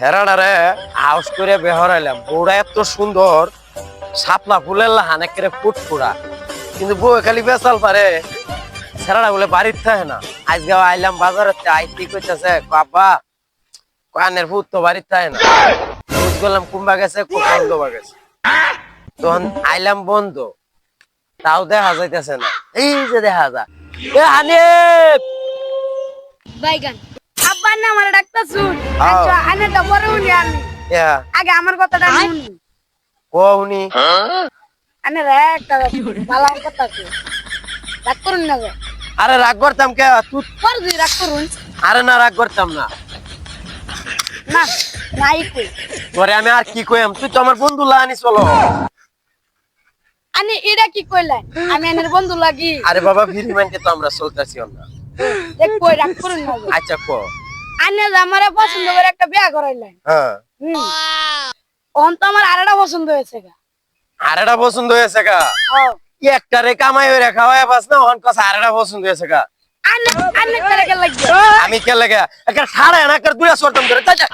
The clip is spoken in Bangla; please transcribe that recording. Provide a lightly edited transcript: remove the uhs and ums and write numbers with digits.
হেরাডারে হাউস করে বেহরাইলাম, বউটা এত সুন্দর, শাপলা ফুলের লাহান একেবারে ফুটফুরা, কিন্তু বউ খালি বেসাল পারে। ছেড়াটা বলে বাড়ির থাকে না। আজকে আইলাম বাজারে, আইতে কইতেছে বাবা কানের ভূত তো বাড়ির থাকে না। বুঝ করলাম কুম্বা গেছে, বন্ধ বা গেছে। তখন আইলাম বন্ধ, তাও দেখা যাইতেছে না। এই যে দেখা যা, এ হানিফ বাইগান আব্বা না আমার ডাক্তার শুন। আও। আচ্ছা আনে তো পরে উনি আমি ইয়া আগে আমার কথাটা শুন। কোনি আনে রে একটা বালা কথা কই রাগ করুন না গো। আরে রাগ করতাম কে তুই? পর দি রাগ করুন আরে না, রাগ করতাম না। না নাই কই তোরে আমি আর কি কইম, তুই তো আমার বন্ধু লানি চলো। আনে এরা কি কইলা আমি আনের বন্ধু লাগি। আরে বাবা ফিরি মানকে তো আমরা চলতেছি না। দেখ কই রাগ করুন না গো। আচ্ছা কো। আনে যে আমারে পছন্দ করে একটা বিয়া করাইলেন। হ্যাঁ, অন তো আমার আরেকটা পছন্দ হয়েছে গা। আরেটা পছন্দ হয়েছে গা। ও একটা রে কামাই হয়ে খাওয়ায় বাস না, হন কাছে আরেটা পছন্দ হয়েছে গা। আনে আনে করে কে লাগবে। আমি কে লাগে একটা ঠাড়া না একটা দুয়া সরতাম ধরে, যা যা